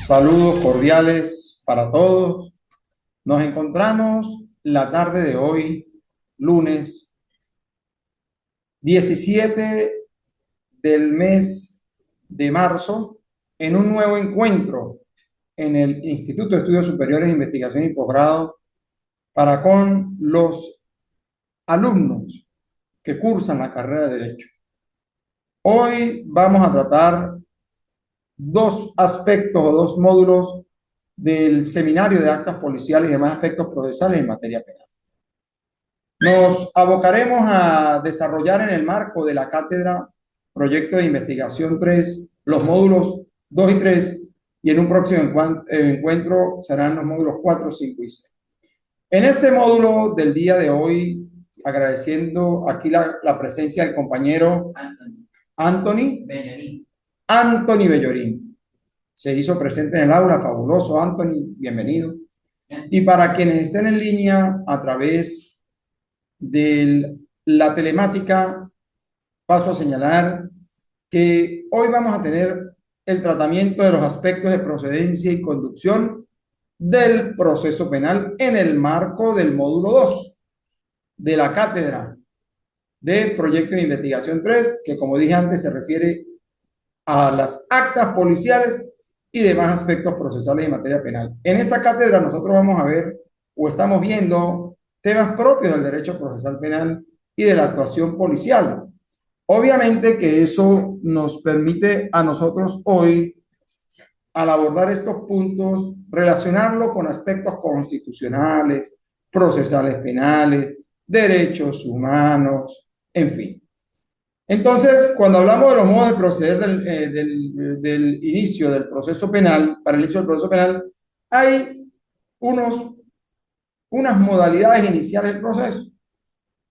Saludos cordiales para todos. Nos encontramos la tarde de hoy, lunes 17 del mes de marzo, en un nuevo encuentro en el Instituto de Estudios Superiores de Investigación y Posgrado para con los alumnos que cursan la carrera de Derecho. Hoy vamos a tratar dos aspectos o dos módulos del Seminario de Actas Policiales y demás aspectos procesales en materia penal. Nos abocaremos a desarrollar en el marco de la cátedra Proyecto de Investigación 3 los módulos 2 y 3, y en un próximo encuentro serán los módulos 4, 5 y 6. En este módulo del día de hoy, agradeciendo aquí la presencia del compañero Anthony Bellorín. Se hizo presente en el aula, fabuloso Anthony, bienvenido. Y para quienes estén en línea a través de la telemática, paso a señalar que hoy vamos a tener el tratamiento de los aspectos de procedencia y conducción del proceso penal en el marco del módulo 2 de la cátedra de Proyecto de Investigación 3, que como dije antes se refiere a las actas policiales y demás aspectos procesales en materia penal. En esta cátedra nosotros vamos a ver o estamos viendo temas propios del derecho procesal penal y de la actuación policial. Obviamente que eso nos permite a nosotros hoy, al abordar estos puntos, relacionarlo con aspectos constitucionales, procesales penales, derechos humanos, en fin. Entonces, cuando hablamos de los modos de proceder del inicio del proceso penal, para el inicio del proceso penal, hay unas modalidades iniciales del proceso.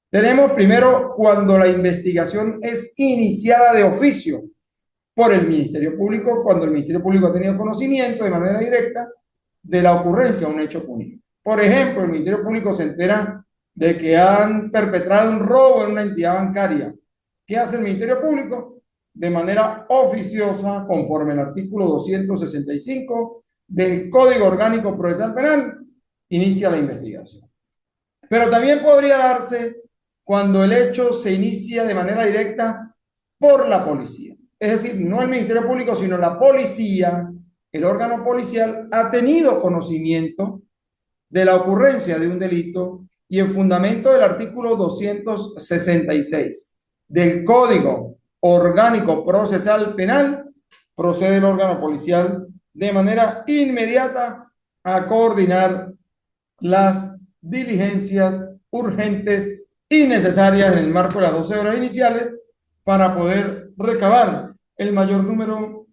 Tenemos primero cuando la investigación es iniciada de oficio por el Ministerio Público, cuando el Ministerio Público ha tenido conocimiento de manera directa de la ocurrencia de un hecho punible. Por ejemplo, el Ministerio Público se entera de que han perpetrado un robo en una entidad bancaria. ¿Qué hace el Ministerio Público? De manera oficiosa, conforme al artículo 265 del Código Orgánico Procesal Penal, inicia la investigación. Pero también podría darse cuando el hecho se inicia de manera directa por la policía. Es decir, no el Ministerio Público, sino la policía, el órgano policial, ha tenido conocimiento de la ocurrencia de un delito y en fundamento del artículo 266 del Código Orgánico Procesal Penal, procede el órgano policial de manera inmediata a coordinar las diligencias urgentes y necesarias en el marco de las 12 horas iniciales para poder recabar el mayor número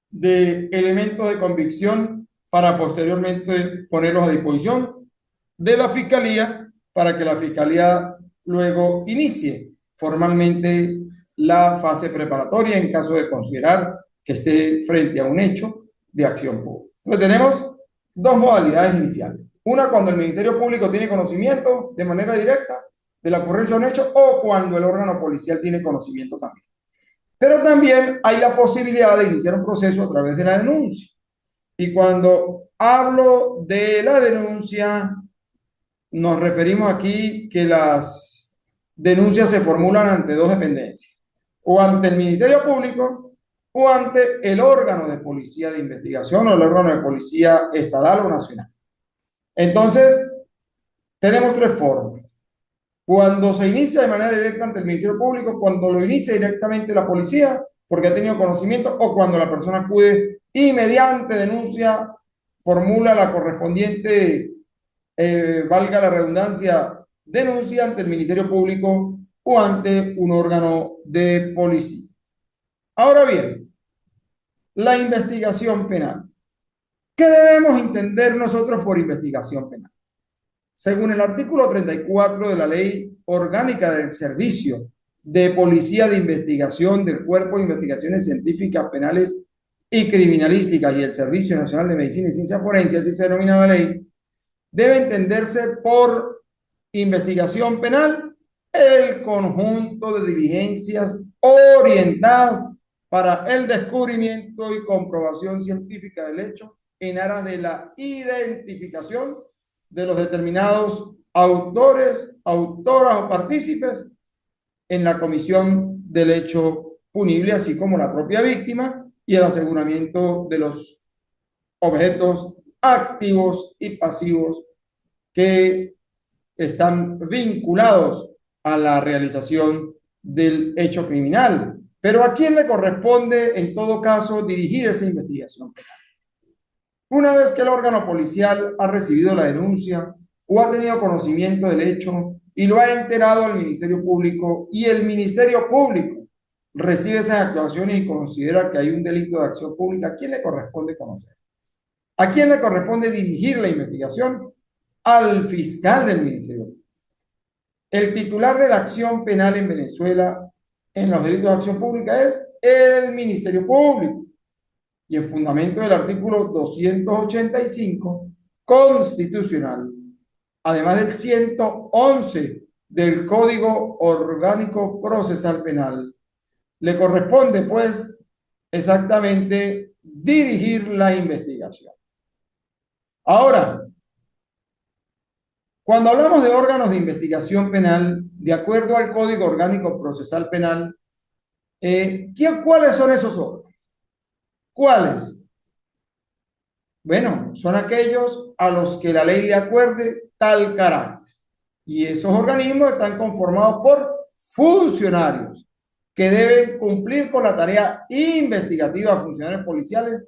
de elementos de convicción para posteriormente ponerlos a disposición de la Fiscalía para que la Fiscalía luego inicie formalmente la fase preparatoria en caso de considerar que esté frente a un hecho de acción pública. Entonces tenemos dos modalidades iniciales. Una cuando el Ministerio Público tiene conocimiento de manera directa de la ocurrencia de un hecho o cuando el órgano policial tiene conocimiento también. Pero también hay la posibilidad de iniciar un proceso a través de la denuncia. Y cuando hablo de la denuncia, nos referimos aquí que las denuncias se formulan ante dos dependencias, o ante el Ministerio Público o ante el órgano de policía de investigación o el órgano de policía estatal o nacional. Entonces, tenemos tres formas. Cuando se inicia de manera directa ante el Ministerio Público, cuando lo inicia directamente la policía, porque ha tenido conocimiento, o cuando la persona acude y mediante denuncia formula la correspondiente, valga la redundancia, denuncia ante el Ministerio Público o ante un órgano de policía. Ahora bien, la investigación penal. ¿Qué debemos entender nosotros por investigación penal? Según el artículo 34 de la Ley Orgánica del Servicio de Policía de Investigación del Cuerpo de Investigaciones Científicas Penales y Criminalísticas y el Servicio Nacional de Medicina y Ciencias Forenses, así se denomina la ley, debe entenderse por investigación penal el conjunto de diligencias orientadas para el descubrimiento y comprobación científica del hecho en aras de la identificación de los determinados autores, autoras o partícipes en la comisión del hecho punible, así como la propia víctima y el aseguramiento de los objetos activos y pasivos que están vinculados a la realización del hecho criminal. Pero ¿a quién le corresponde, en todo caso, dirigir esa investigación penal? Una vez que el órgano policial ha recibido la denuncia o ha tenido conocimiento del hecho y lo ha enterado al Ministerio Público y el Ministerio Público recibe esas actuaciones y considera que hay un delito de acción pública, ¿a quién le corresponde conocer? ¿A quién le corresponde dirigir la investigación? Al fiscal del Ministerio. El titular de la acción penal en Venezuela en los delitos de acción pública es el Ministerio Público. Y en fundamento del artículo 285 constitucional, además del 111 del Código Orgánico Procesal Penal, le corresponde pues exactamente dirigir la investigación. Ahora, cuando hablamos de órganos de investigación penal, de acuerdo al Código Orgánico Procesal Penal, ¿cuáles son esos órganos? ¿Cuáles? Bueno, son aquellos a los que la ley le acuerde tal carácter. Y esos organismos están conformados por funcionarios que deben cumplir con la tarea investigativa, funcionarios policiales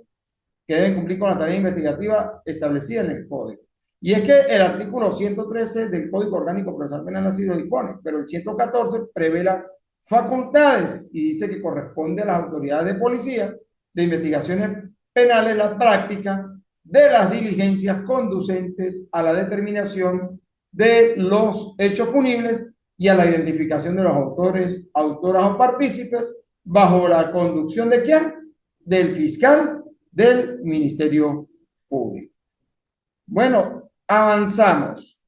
que deben cumplir con la tarea investigativa establecida en el Código. Y es que el artículo 113 del Código Orgánico Procesal Penal así lo dispone, pero el 114 prevé las facultades y dice que corresponde a las autoridades de policía de investigaciones penales la práctica de las diligencias conducentes a la determinación de los hechos punibles y a la identificación de los autores, autoras o partícipes bajo la conducción de ¿quién? Del fiscal del Ministerio Público. Bueno, avanzamos.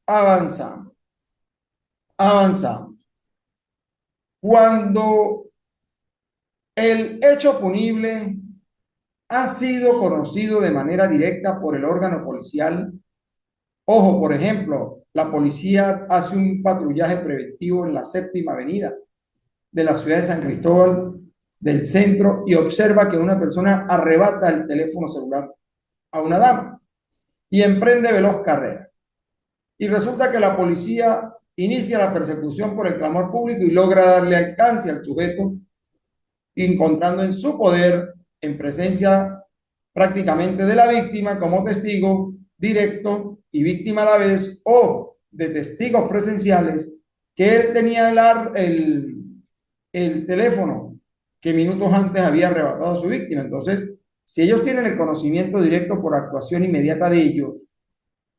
Cuando el hecho punible ha sido conocido de manera directa por el órgano policial, ojo, por ejemplo, la policía hace un patrullaje preventivo en la séptima avenida de la ciudad de San Cristóbal del centro y observa que una persona arrebata el teléfono celular a una dama y emprende veloz carrera. Y resulta que la policía inicia la persecución por el clamor público y logra darle alcance al sujeto, encontrando en su poder, en presencia prácticamente de la víctima como testigo directo y víctima a la vez, o de testigos presenciales, que él tenía el teléfono que minutos antes había arrebatado a su víctima. Entonces, si ellos tienen el conocimiento directo por actuación inmediata de ellos,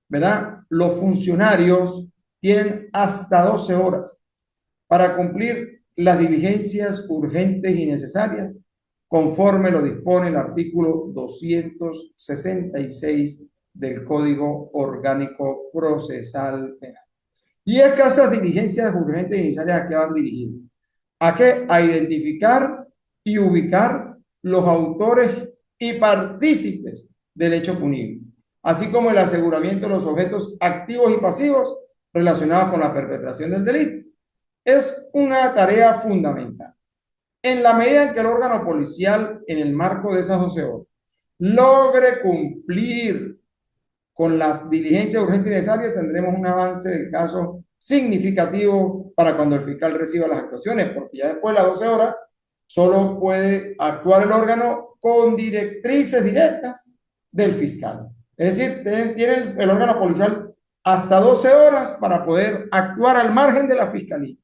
¿verdad? Los funcionarios tienen hasta 12 horas para cumplir las diligencias urgentes y necesarias, conforme lo dispone el artículo 266 del Código Orgánico Procesal Penal. Y es que esas diligencias urgentes y necesarias, ¿a qué van dirigidas? ¿A qué? A identificar y ubicar los autores y partícipes del hecho punible, así como el aseguramiento de los objetos activos y pasivos relacionados con la perpetración del delito. Es una tarea fundamental. En la medida en que el órgano policial, en el marco de esas 12 horas, logre cumplir con las diligencias urgentes y necesarias, tendremos un avance del caso significativo para cuando el fiscal reciba las actuaciones, porque ya después de las 12 horas solo puede actuar el órgano con directrices directas del fiscal. Es decir, tiene el órgano policial hasta 12 horas para poder actuar al margen de la fiscalía,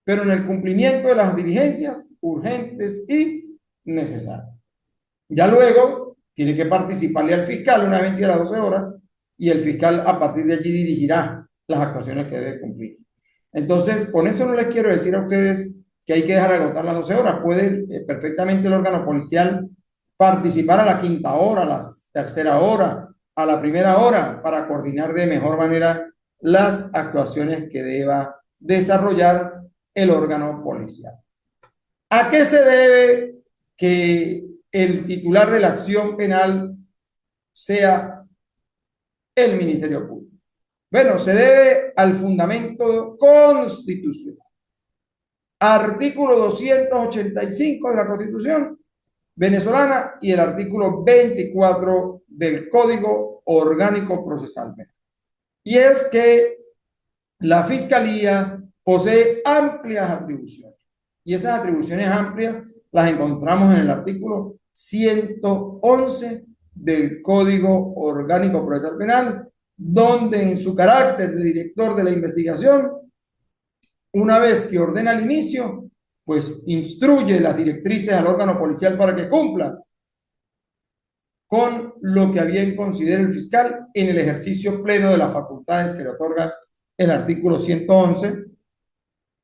pero en el cumplimiento de las diligencias urgentes y necesarias. Ya luego tiene que participarle al fiscal una vez a las 12 horas y el fiscal a partir de allí dirigirá las actuaciones que debe cumplir. Entonces, con eso no les quiero decir a ustedes que hay que dejar agotar las 12 horas. Puede perfectamente el órgano policial participar a la quinta hora, a la tercera hora, a la primera hora, para coordinar de mejor manera las actuaciones que deba desarrollar el órgano policial. ¿A qué se debe que el titular de la acción penal sea el Ministerio Público? Bueno, se debe al fundamento constitucional. Artículo 285 de la Constitución venezolana y el artículo 24 del Código Orgánico Procesal Penal. Y es que la Fiscalía posee amplias atribuciones. Y esas atribuciones amplias las encontramos en el artículo 111 del Código Orgánico Procesal Penal, donde en su carácter de director de la investigación, una vez que ordena el inicio, pues instruye las directrices al órgano policial para que cumpla con lo que a bien considere el fiscal en el ejercicio pleno de las facultades que le otorga el artículo 111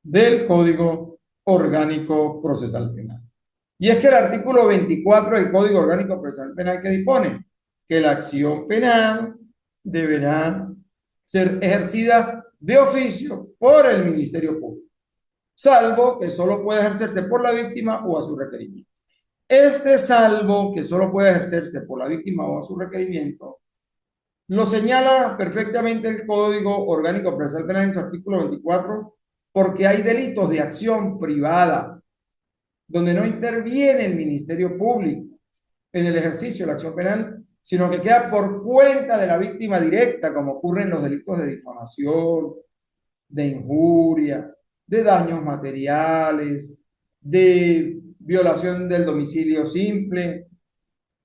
del Código Orgánico Procesal Penal. Y es que el artículo 24 del Código Orgánico Procesal Penal que dispone que la acción penal deberá ser ejercida de oficio por el Ministerio Público, salvo que solo pueda ejercerse por la víctima o a su requerimiento. Este salvo que solo puede ejercerse por la víctima o a su requerimiento lo señala perfectamente el Código Orgánico Procesal Penal en su artículo 24, porque hay delitos de acción privada donde no interviene el Ministerio Público en el ejercicio de la acción penal, sino que queda por cuenta de la víctima directa, como ocurre en los delitos de difamación, de injuria, de daños materiales, de violación del domicilio simple.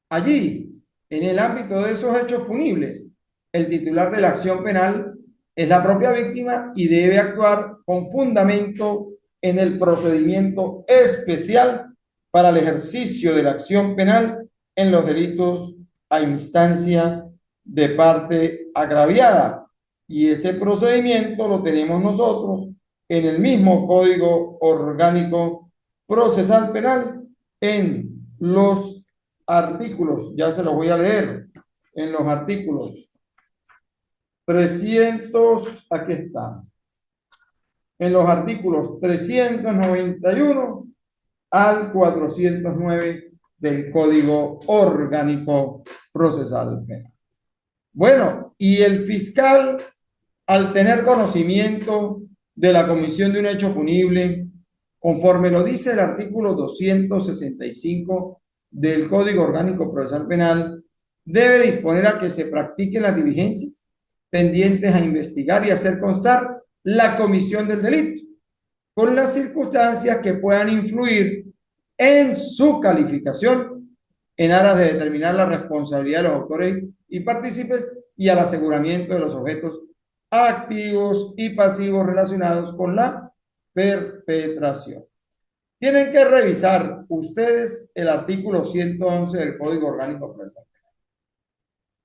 Allí, en el ámbito de esos hechos punibles, el titular de la acción penal es la propia víctima y debe actuar con fundamento en el procedimiento especial para el ejercicio de la acción penal en los delitos a instancia de parte agraviada. Y ese procedimiento lo tenemos nosotros en el mismo Código Orgánico Procesal Penal, en los artículos, ya se los voy a leer, en los artículos 300, aquí está, en los artículos 391 al 409 del Código Orgánico Procesal Penal. Bueno, y el fiscal, al tener conocimiento de la comisión de un hecho punible, conforme lo dice el artículo 265 del Código Orgánico Procesal Penal, debe disponer a que se practiquen las diligencias tendientes a investigar y hacer constar la comisión del delito, con las circunstancias que puedan influir en su calificación en aras de determinar la responsabilidad de los autores y partícipes y al aseguramiento de los objetos activos y pasivos relacionados con la perpetración. Tienen que revisar ustedes el artículo 111 del Código Orgánico Procesal Penal.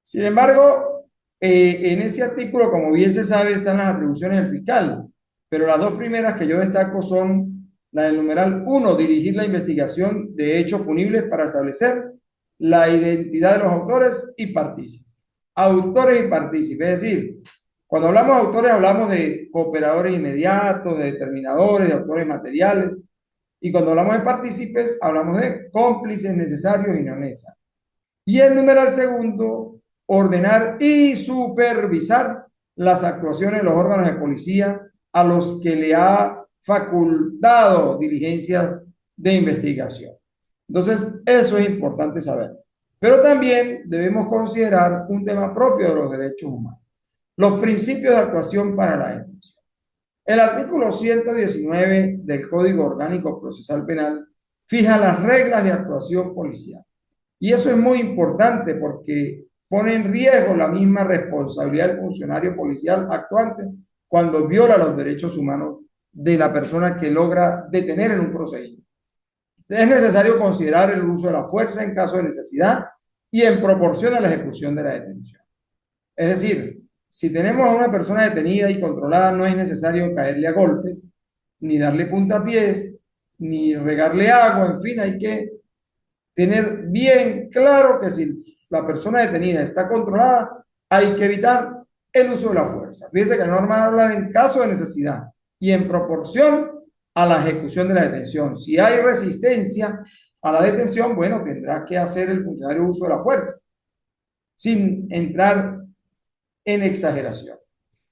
Sin embargo, en ese artículo, como bien se sabe, están las atribuciones del fiscal, pero las dos primeras que yo destaco son la del numeral 1, dirigir la investigación de hechos punibles para establecer la identidad de los autores y partícipes. Autores y partícipes, es decir, cuando hablamos de autores hablamos de cooperadores inmediatos, de determinadores, de autores materiales, y cuando hablamos de partícipes hablamos de cómplices necesarios y no necesarios. Y el numeral segundo, ordenar y supervisar las actuaciones de los órganos de policía a los que le ha facultado diligencias de investigación. Entonces, eso es importante saber. Pero también debemos considerar un tema propio de los derechos humanos: los principios de actuación para la detención. El artículo 119 del Código Orgánico Procesal Penal fija las reglas de actuación policial. Y eso es muy importante porque pone en riesgo la misma responsabilidad del funcionario policial actuante cuando viola los derechos humanos de la persona que logra detener en un procedimiento. Es necesario considerar el uso de la fuerza en caso de necesidad y en proporción a la ejecución de la detención. Es decir, si tenemos a una persona detenida y controlada, no es necesario caerle a golpes, ni darle puntapiés, ni regarle agua, en fin, hay que tener bien claro que si la persona detenida está controlada, hay que evitar el uso de la fuerza. Fíjense que la norma habla de en caso de necesidad y en proporción a la ejecución de la detención. Si hay resistencia, a la detención, bueno, tendrá que hacer el funcionario uso de la fuerza, sin entrar en exageración.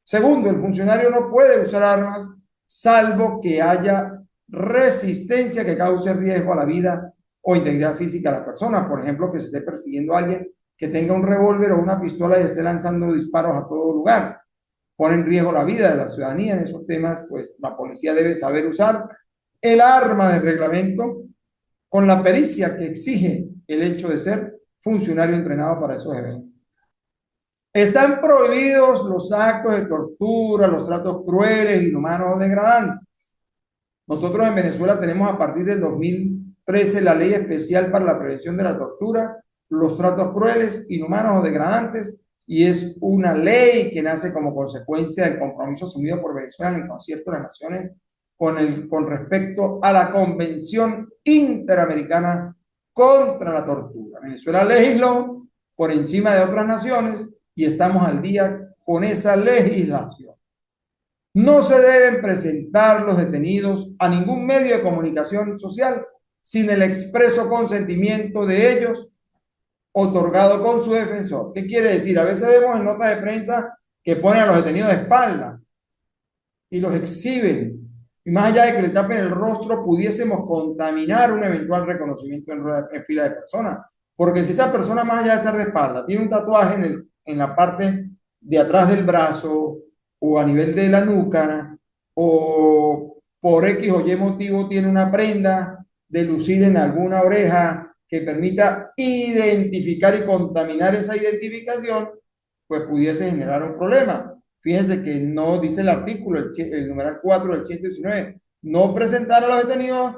Segundo, el funcionario no puede usar armas salvo que haya resistencia que cause riesgo a la vida o integridad física de la persona. Por ejemplo, que se esté persiguiendo a alguien que tenga un revólver o una pistola y esté lanzando disparos a todo lugar. Pone en riesgo la vida de la ciudadanía en esos temas, pues la policía debe saber usar el arma de reglamento con la pericia que exige el hecho de ser funcionario entrenado para esos eventos. Están prohibidos los actos de tortura, los tratos crueles, inhumanos o degradantes. Nosotros en Venezuela tenemos a partir del 2013 la ley especial para la prevención de la tortura, los tratos crueles, inhumanos o degradantes, y es una ley que nace como consecuencia del compromiso asumido por Venezuela en el Concierto de las Naciones con respecto a la Convención Interamericana contra la Tortura. Venezuela legisló por encima de otras naciones y estamos al día con esa legislación. No se deben presentar los detenidos a ningún medio de comunicación social sin el expreso consentimiento de ellos otorgado con su defensor. ¿Qué quiere decir? A veces vemos en notas de prensa que ponen a los detenidos de espalda y los exhiben. Y más allá de que le tapen el rostro, pudiésemos contaminar un eventual reconocimiento en fila de personas. Porque si esa persona, más allá de estar de espalda, tiene un tatuaje en la parte de atrás del brazo o a nivel de la nuca, o por X o Y motivo tiene una prenda de lucir en alguna oreja que permita identificar y contaminar esa identificación, pues pudiese generar un problema. Fíjense que no dice el artículo, el numeral 4 del 119, no presentar a los detenidos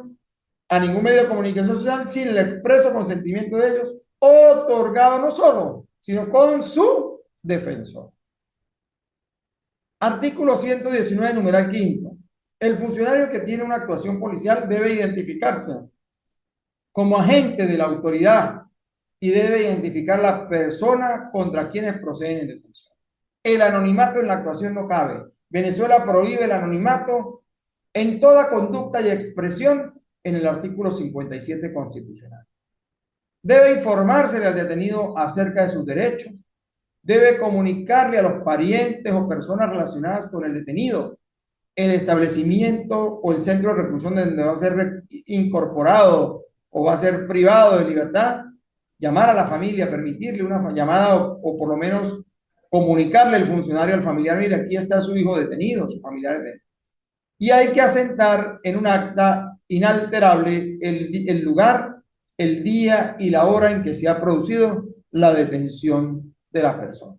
a ningún medio de comunicación social sin el expreso consentimiento de ellos, otorgado no solo, sino con su defensor. Artículo 119, numeral 5. El funcionario que tiene una actuación policial debe identificarse como agente de la autoridad y debe identificar la persona contra quienes proceden en detención. El anonimato en la actuación no cabe. Venezuela prohíbe el anonimato en toda conducta y expresión en el artículo 57 constitucional. Debe informársele al detenido acerca de sus derechos, debe comunicarle a los parientes o personas relacionadas con el detenido el establecimiento o el centro de reclusión donde va a ser incorporado o va a ser privado de libertad, llamar a la familia, permitirle una llamada o por lo menos comunicarle el funcionario al familiar, mire, aquí está su hijo detenido, su familiar detenido. Y hay que asentar en un acta inalterable el lugar, el día y la hora en que se ha producido la detención de la persona.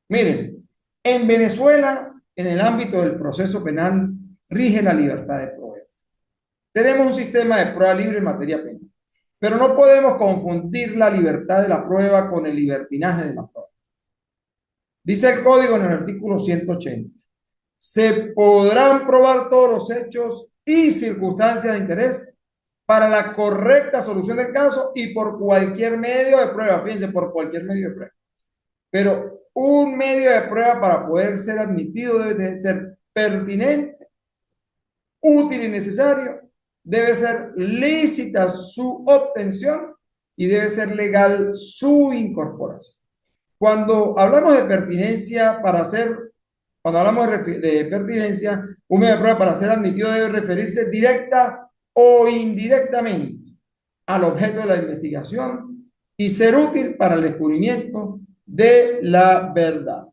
Miren, en Venezuela, en el ámbito del proceso penal, rige la libertad de prueba. Tenemos un sistema de prueba libre en materia penal, pero no podemos confundir la libertad de la prueba con el libertinaje de la prueba. Dice el código en el artículo 180, se podrán probar todos los hechos y circunstancias de interés para la correcta solución del caso y por cualquier medio de prueba. Fíjense, por cualquier medio de prueba. Pero un medio de prueba para poder ser admitido debe de ser pertinente, útil y necesario, debe ser lícita su obtención y debe ser legal su incorporación. Cuando hablamos de pertinencia para ser, cuando hablamos de pertinencia, un medio de prueba para ser admitido debe referirse directa o indirectamente al objeto de la investigación y ser útil para el descubrimiento de la verdad.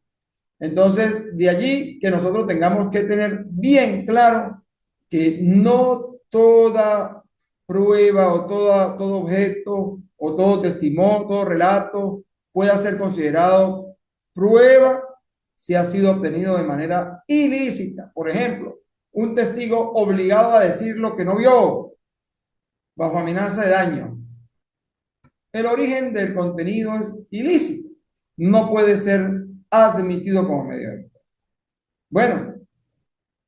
Entonces, de allí que nosotros tengamos que tener bien claro que no toda prueba o todo objeto o todo testimonio, todo relato pueda ser considerado prueba si ha sido obtenido de manera ilícita. Por ejemplo, un testigo obligado a decir lo que no vio bajo amenaza de daño. El origen del contenido es ilícito. No puede ser admitido como medio de prueba. Bueno,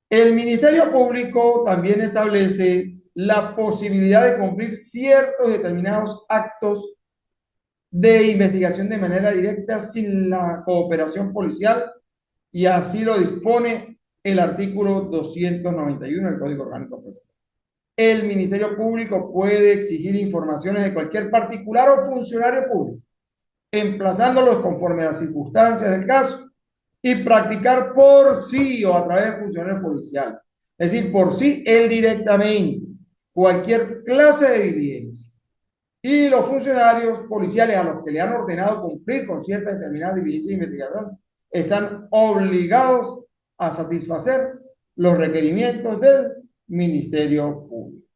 el Ministerio Público también establece la posibilidad de cumplir ciertos determinados actos de investigación de manera directa sin la cooperación policial y así lo dispone el artículo 291 del Código Orgánico Procesal. el Ministerio Público puede exigir informaciones de cualquier particular o funcionario público, emplazándolos conforme a las circunstancias del caso y practicar por sí o a través de funcionarios policiales. Es decir, por sí, él directamente, cualquier clase de diligencia. Y los funcionarios policiales a los que le han ordenado cumplir con ciertas determinadas diligencias de investigación están obligados a satisfacer los requerimientos del Ministerio Público.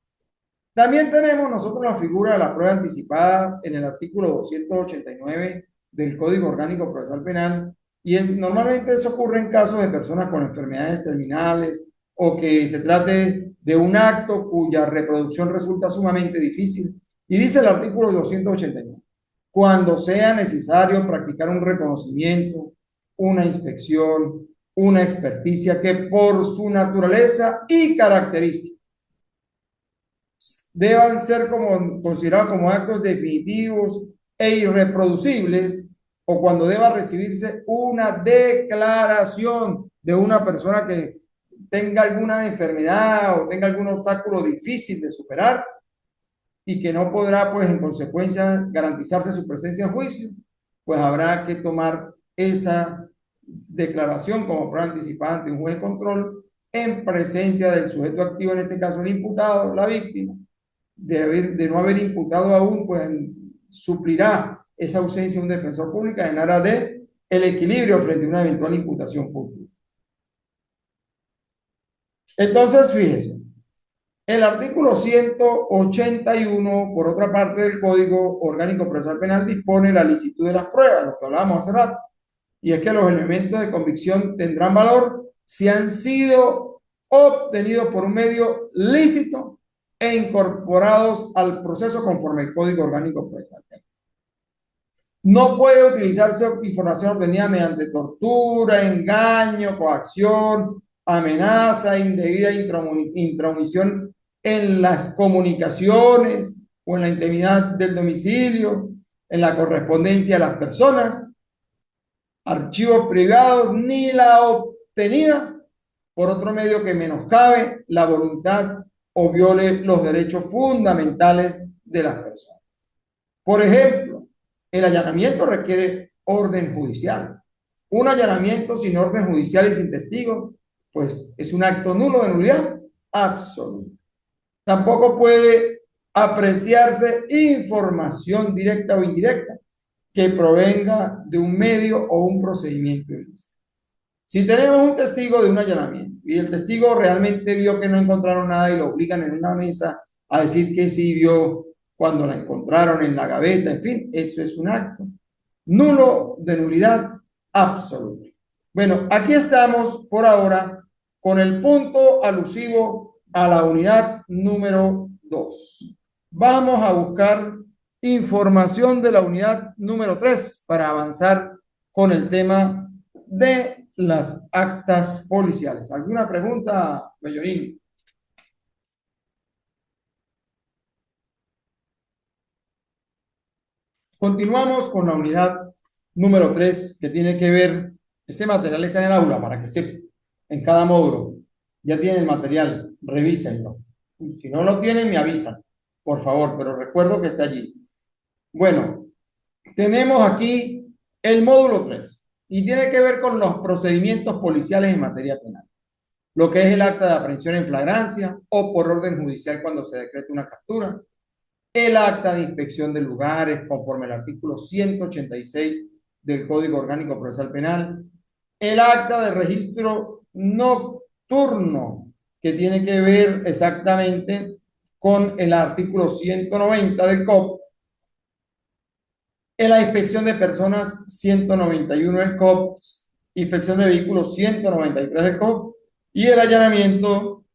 También tenemos nosotros la figura de la prueba anticipada en el artículo 289 del Código Orgánico Procesal Penal, y normalmente eso ocurre en casos de personas con enfermedades terminales o que se trate de un acto cuya reproducción resulta sumamente difícil. Y dice el artículo 289, cuando sea necesario practicar un reconocimiento, una inspección, una experticia que por su naturaleza y características deban ser considerados como actos definitivos e irreproducibles, o cuando deba recibirse una declaración de una persona que tenga alguna enfermedad o tenga algún obstáculo difícil de superar y que no podrá, pues, en consecuencia, garantizarse su presencia en juicio, pues habrá que tomar esa declaración como prueba anticipada ante un juez de control en presencia del sujeto activo, en este caso el imputado, la víctima, de no haber imputado aún, pues suplirá esa ausencia de un defensor público en aras de el equilibrio frente a una eventual imputación futura. Entonces, fíjese, el artículo 181, por otra parte del Código Orgánico Procesal Penal, dispone la licitud de las pruebas, lo que hablábamos hace rato, y es que los elementos de convicción tendrán valor si han sido obtenidos por un medio lícito e incorporados al proceso conforme el Código Orgánico Procesal Penal. No puede utilizarse información obtenida mediante tortura, engaño, coacción, amenaza, indebida intromisión en las comunicaciones o en la intimidad del domicilio, en la correspondencia de las personas, archivos privados, ni la obtenida por otro medio que menoscabe la voluntad o viole los derechos fundamentales de las personas. Por ejemplo, el allanamiento requiere orden judicial. Un allanamiento sin orden judicial y sin testigos, pues es un acto nulo de nulidad absoluta. Tampoco puede apreciarse información directa o indirecta que provenga de un medio o un procedimiento ilícito. Si tenemos un testigo de un allanamiento y el testigo realmente vio que no encontraron nada y lo obligan en una mesa a decir que sí vio cuando la encontraron en la gaveta, en fin, eso es un acto nulo de nulidad absoluta. Bueno, aquí estamos por ahora con el punto alusivo a la unidad número 2. Vamos a buscar información de la unidad número 3 para avanzar con el tema de las actas policiales. ¿Alguna pregunta, Bellorín? Continuamos con la unidad número 3 que tiene que ver, ese material está en el aula para que sepa, en cada módulo. Ya tienen el material, revísenlo. Si no lo tienen, me avisan, por favor, pero recuerdo que está allí. Bueno, tenemos aquí el módulo 3 y tiene que ver con los procedimientos policiales en materia penal. Lo que es el acta de aprehensión en flagrancia o por orden judicial cuando se decreta una captura, el acta de inspección de lugares conforme al artículo 186 del Código Orgánico Procesal Penal, el acta de registro nocturno que tiene que ver exactamente con el artículo 190 del COP, en la inspección de personas 191 del COP, inspección de vehículos 193 del COP y el allanamiento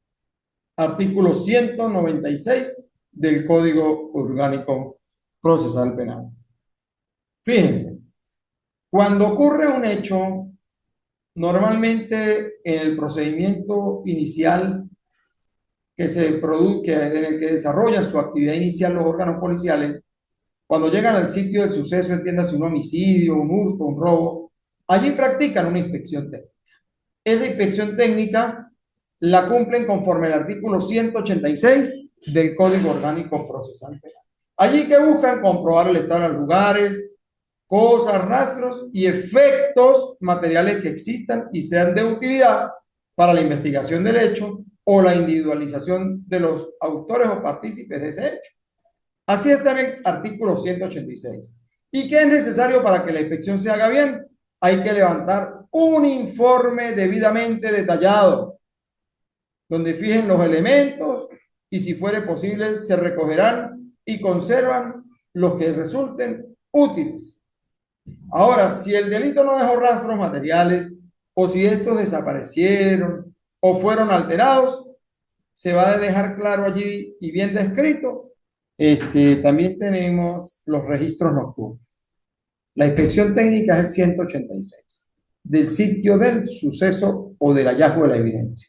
artículo 196 del Código Orgánico Procesal Penal. Fíjense, cuando ocurre un hecho, normalmente en el procedimiento inicial que se produce, en el que desarrollan su actividad inicial los órganos policiales, cuando llegan al sitio del suceso, entiéndase un homicidio, un hurto, un robo, allí practican una inspección técnica. Esa inspección técnica la cumplen conforme al artículo 186 del Código Orgánico Procesal Penal. Allí que buscan comprobar el estado de los lugares, cosas, rastros y efectos materiales que existan y sean de utilidad para la investigación del hecho o la individualización de los autores o partícipes de ese hecho. Así está en el artículo 186. ¿Y qué es necesario para que la inspección se haga bien? Hay que levantar un informe debidamente detallado, donde fijen los elementos y si fuere posible se recogerán y conservan los que resulten útiles. Ahora, si el delito no dejó rastros materiales o si estos desaparecieron o fueron alterados, se va a dejar claro allí y bien descrito. También tenemos los registros nocturnos. La inspección técnica es el 186 del sitio del suceso o del hallazgo de la evidencia.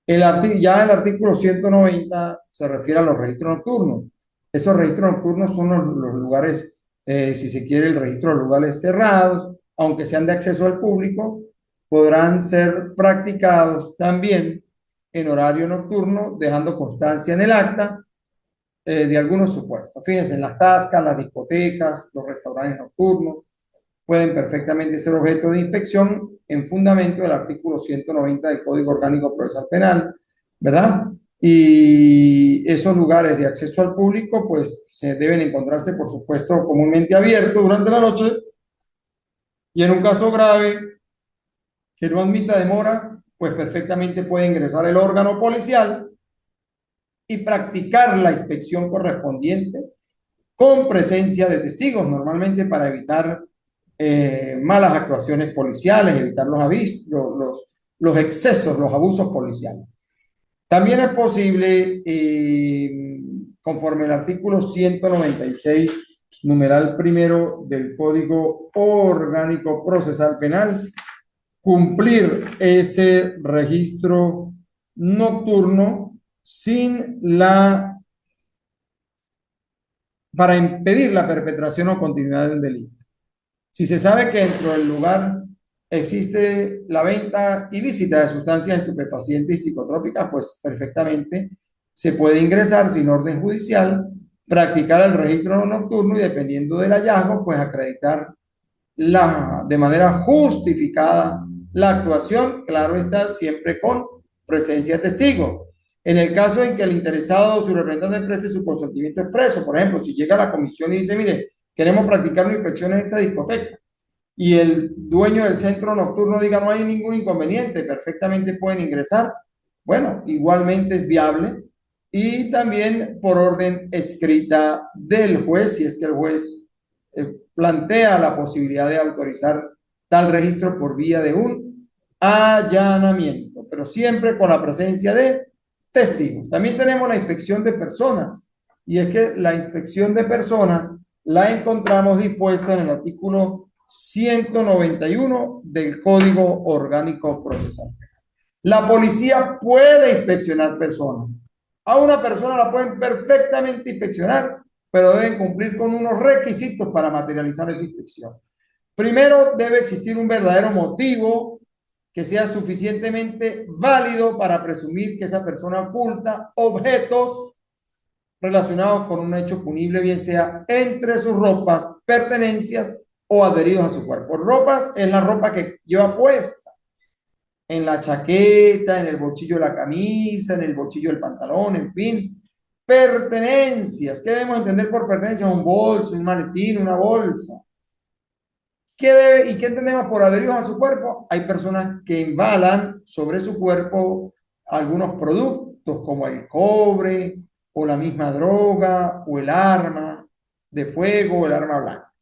Ya el artículo 190 se refiere a los registros nocturnos. Esos registros nocturnos son los lugares, si se quiere, el registro de los lugares cerrados, aunque sean de acceso al público, podrán ser practicados también en horario nocturno, dejando constancia en el acta de algunos supuestos. Fíjense, en las tascas, las discotecas, los restaurantes nocturnos, pueden perfectamente ser objeto de inspección en fundamento del artículo 190 del Código Orgánico Procesal Penal, ¿verdad? Y esos lugares de acceso al público, pues, se deben encontrarse, por supuesto, comúnmente abiertos durante la noche y en un caso grave que no admita demora, pues perfectamente puede ingresar el órgano policial y practicar la inspección correspondiente con presencia de testigos, normalmente para evitar malas actuaciones policiales, evitar los avisos, los excesos, los abusos policiales. También es posible, conforme el artículo 196, numeral primero del Código Orgánico Procesal Penal, cumplir ese registro nocturno para impedir la perpetración o continuidad del delito. Si se sabe que dentro del lugar existe la venta ilícita de sustancias estupefacientes y psicotrópicas, pues perfectamente se puede ingresar sin orden judicial, practicar el registro nocturno y dependiendo del hallazgo, pues acreditar de manera justificada la actuación, claro está, siempre con presencia de testigos. En el caso en que el interesado o su representante preste su consentimiento expreso, por ejemplo, si llega a la comisión y dice, mire, queremos practicar una inspección en esta discoteca, y el dueño del centro nocturno diga, no hay ningún inconveniente, perfectamente pueden ingresar, bueno, igualmente es viable, y también por orden escrita del juez, si es que el juez plantea la posibilidad de autorizar tal registro por vía de un allanamiento, pero siempre con la presencia de testigos. También tenemos la inspección de personas, y es que la inspección de personas la encontramos dispuesta en el artículo 191 del Código Orgánico Procesal. La policía puede inspeccionar personas. A una persona la pueden perfectamente inspeccionar, pero deben cumplir con unos requisitos para materializar esa inspección. Primero, debe existir un verdadero motivo que sea suficientemente válido para presumir que esa persona oculta objetos relacionados con un hecho punible, bien sea entre sus ropas, pertenencias o adheridos a su cuerpo. Ropas es la ropa que lleva puesta, en la chaqueta, en el bolsillo de la camisa, en el bolsillo del pantalón, en fin. Pertenencias. ¿Qué debemos entender por pertenencias? Un bolso, un maletín, una bolsa. ¿Qué debe y qué entendemos por adheridos a su cuerpo? Hay personas que embalan sobre su cuerpo algunos productos como el cobre o la misma droga o el arma de fuego o el arma blanca.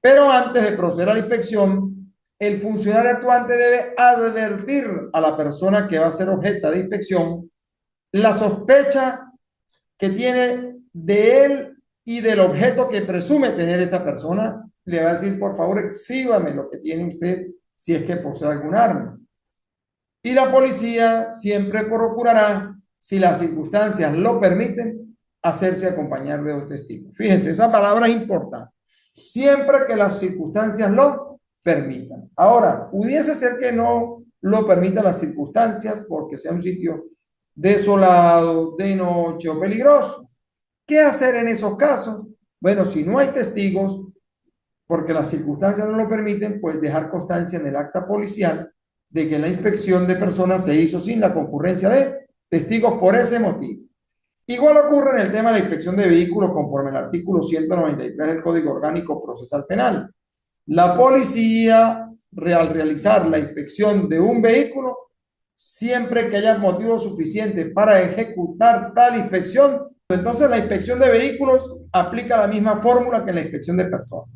Pero antes de proceder a la inspección, el funcionario actuante debe advertir a la persona que va a ser objeto de inspección la sospecha que tiene de él y del objeto que presume tener esta persona. Le va a decir, por favor, exhíbame lo que tiene usted si es que posee algún arma. Y la policía siempre procurará, si las circunstancias lo permiten, hacerse acompañar de dos testigos. Fíjense, esa palabra es importante. Siempre que las circunstancias lo permitan. Ahora, pudiese ser que no lo permitan las circunstancias porque sea un sitio desolado, de noche o peligroso. ¿Qué hacer en esos casos? Bueno, si no hay testigos, porque las circunstancias no lo permiten, pues dejar constancia en el acta policial de que la inspección de personas se hizo sin la concurrencia de testigos por ese motivo. Igual ocurre en el tema de la inspección de vehículos conforme al artículo 193 del Código Orgánico Procesal Penal. La policía, al realizar la inspección de un vehículo, siempre que haya motivos suficientes para ejecutar tal inspección, entonces la inspección de vehículos aplica la misma fórmula que la inspección de personas.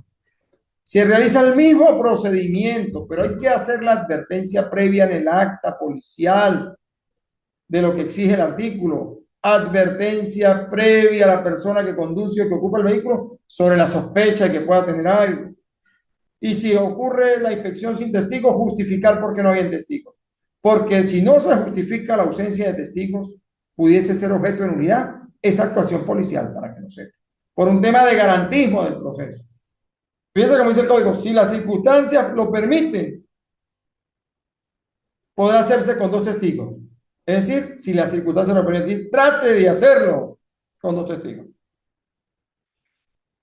Se realiza el mismo procedimiento, pero hay que hacer la advertencia previa en el acta policial de lo que exige el artículo. Advertencia previa a la persona que conduce o que ocupa el vehículo sobre la sospecha de que pueda tener algo. Y si ocurre la inspección sin testigos, justificar por qué no había testigos. Porque si no se justifica la ausencia de testigos, pudiese ser objeto de nulidad esa actuación policial, para que no sepa. Por un tema de garantismo del proceso. Fíjense como dice el código, si las circunstancias lo permiten, podrá hacerse con dos testigos. Es decir, si las circunstancias lo permiten, trate de hacerlo con dos testigos.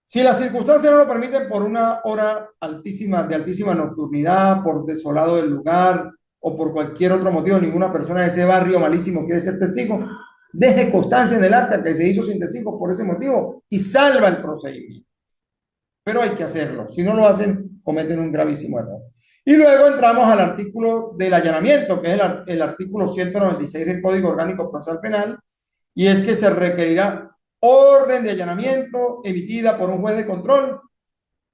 Si las circunstancias no lo permiten por una hora altísima, de altísima nocturnidad, por desolado del lugar o por cualquier otro motivo, ninguna persona de ese barrio malísimo quiere ser testigo, deje constancia en el acta que se hizo sin testigos por ese motivo y salva el procedimiento. Pero hay que hacerlo. Si no lo hacen, cometen un gravísimo error. Y luego entramos al artículo del allanamiento, que es el artículo 196 del Código Orgánico Procesal Penal, y es que se requerirá orden de allanamiento emitida por un juez de control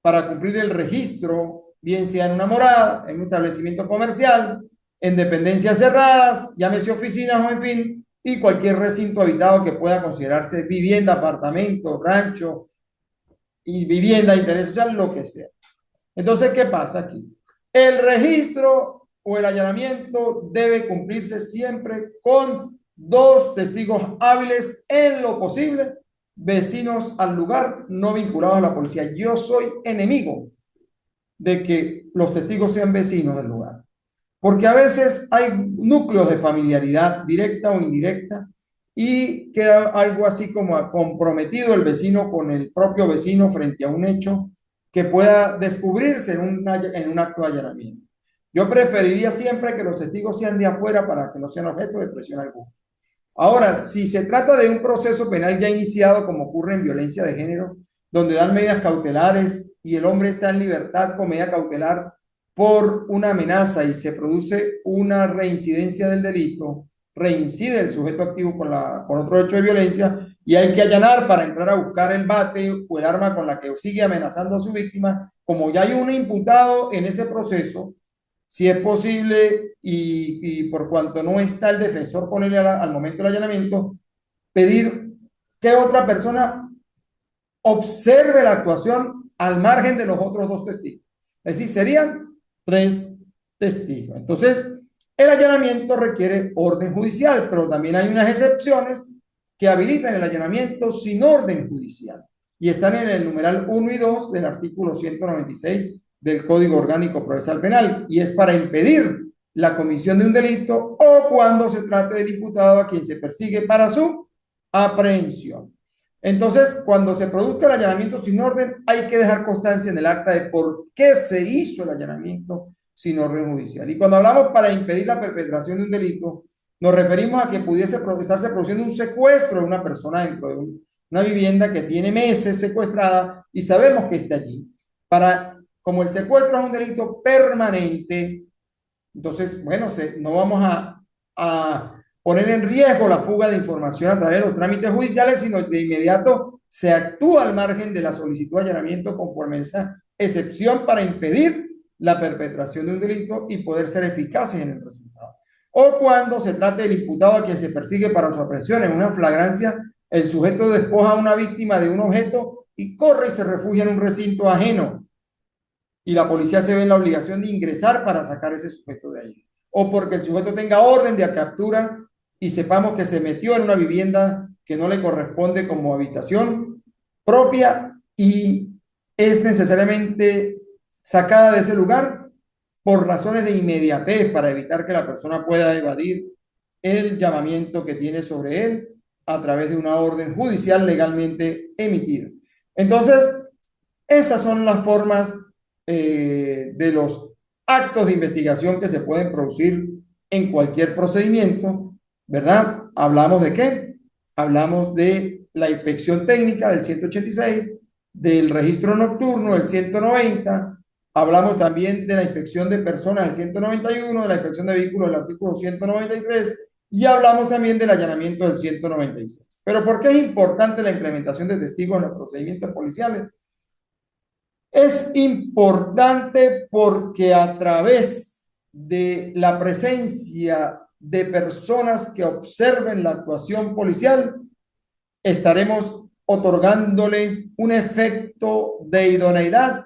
para cumplir el registro, bien sea en una morada, en un establecimiento comercial, en dependencias cerradas, llámese oficinas o en fin, y cualquier recinto habitado que pueda considerarse vivienda, apartamento, rancho y vivienda de interés social, lo que sea. Entonces, ¿qué pasa aquí? El registro o el allanamiento debe cumplirse siempre con dos testigos hábiles en lo posible, vecinos al lugar, no vinculados a la policía. Yo soy enemigo de que los testigos sean vecinos del lugar, porque a veces hay núcleos de familiaridad directa o indirecta y queda algo así como comprometido el vecino con el propio vecino frente a un hecho que pueda descubrirse en un acto de allanamiento. Yo preferiría siempre que los testigos sean de afuera para que no sean objeto de presión alguna. Ahora, si se trata de un proceso penal ya iniciado, como ocurre en violencia de género, donde dan medidas cautelares y el hombre está en libertad con medida cautelar por una amenaza y se produce una reincidencia del delito, reincide el sujeto activo con otro hecho de violencia y hay que allanar para entrar a buscar el bate o el arma con la que sigue amenazando a su víctima. Como ya hay un imputado en ese proceso, si es posible y por cuanto no está el defensor con él al momento del allanamiento, pedir que otra persona observe la actuación al margen de los otros dos testigos. Es decir, serían tres testigos. Entonces, el allanamiento requiere orden judicial, pero también hay unas excepciones que habilitan el allanamiento sin orden judicial y están en el numeral 1 y 2 del artículo 196 del Código Orgánico Procesal Penal y es para impedir la comisión de un delito o cuando se trate del imputado a quien se persigue para su aprehensión. Entonces, cuando se produzca el allanamiento sin orden, hay que dejar constancia en el acta de por qué se hizo el allanamiento sin orden judicial. Y cuando hablamos para impedir la perpetración de un delito, nos referimos a que pudiese estarse produciendo un secuestro de una persona dentro de una vivienda que tiene meses secuestrada y sabemos que está allí. Como el secuestro es un delito permanente, entonces, bueno, no vamos a poner en riesgo la fuga de información a través de los trámites judiciales, sino de inmediato se actúa al margen de la solicitud de allanamiento conforme a esa excepción para impedir la perpetración de un delito y poder ser eficaces en el resultado. O cuando se trate del imputado a quien se persigue para su aprehensión en una flagrancia, el sujeto despoja a una víctima de un objeto y corre y se refugia en un recinto ajeno y la policía se ve en la obligación de ingresar para sacar ese sujeto de ahí. O porque el sujeto tenga orden de captura y sepamos que se metió en una vivienda que no le corresponde como habitación propia y es necesariamente sacada de ese lugar por razones de inmediatez para evitar que la persona pueda evadir el llamamiento que tiene sobre él a través de una orden judicial legalmente emitida. Entonces, esas son las formas de los actos de investigación que se pueden producir en cualquier procedimiento, ¿verdad? ¿Hablamos de qué? Hablamos de la inspección técnica del 186, del registro nocturno del 190, hablamos también de la inspección de personas del 191, de la inspección de vehículos del artículo 193 y hablamos también del allanamiento del 196. Pero ¿por qué es importante la implementación de testigos en los procedimientos policiales? Es importante porque a través de la presencia de personas que observen la actuación policial, estaremos otorgándole un efecto de idoneidad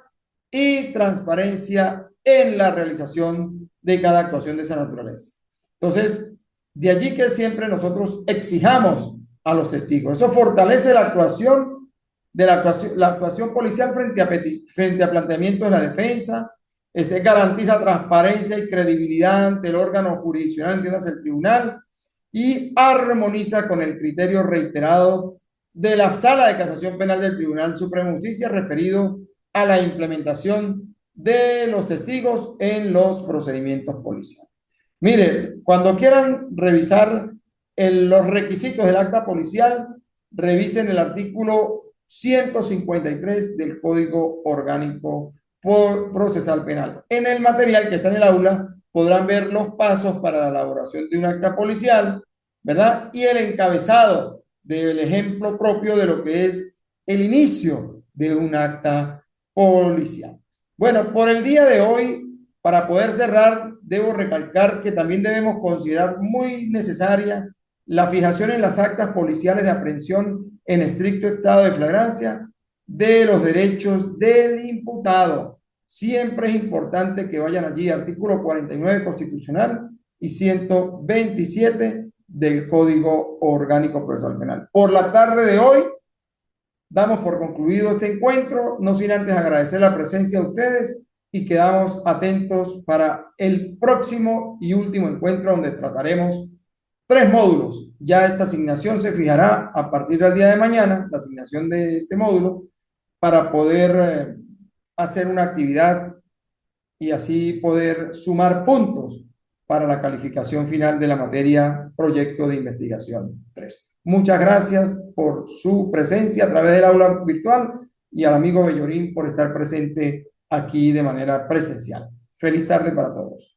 y transparencia en la realización de cada actuación de esa naturaleza. Entonces, de allí que siempre nosotros exijamos a los testigos. Eso fortalece la actuación la actuación policial frente a planteamientos de la defensa, garantiza transparencia y credibilidad ante el órgano jurisdiccional, entiendas el tribunal, y armoniza con el criterio reiterado de la Sala de Casación Penal del Tribunal Supremo de Justicia referido a la implementación de los testigos en los procedimientos policiales. Mire, cuando quieran revisar los requisitos del acta policial, revisen el artículo 153 del Código Orgánico Procesal Penal. En el material que está en el aula podrán ver los pasos para la elaboración de un acta policial, ¿verdad? Y el encabezado del ejemplo propio de lo que es el inicio de un acta policial. Bueno, por el día de hoy, para poder cerrar, debo recalcar que también debemos considerar muy necesaria la fijación en las actas policiales de aprehensión en estricto estado de flagrancia de los derechos del imputado. Siempre es importante que vayan allí, artículo 49 constitucional y 127 del Código Orgánico Procesal Penal. Por la tarde de hoy, damos por concluido este encuentro, no sin antes agradecer la presencia de ustedes y quedamos atentos para el próximo y último encuentro donde trataremos 3 módulos. Ya esta asignación se fijará a partir del día de mañana, la asignación de este módulo, para poder hacer una actividad y así poder sumar puntos para la calificación final de la materia Proyecto de Investigación 3. Muchas gracias por su presencia a través del aula virtual y al amigo Bellorín por estar presente aquí de manera presencial. Feliz tarde para todos.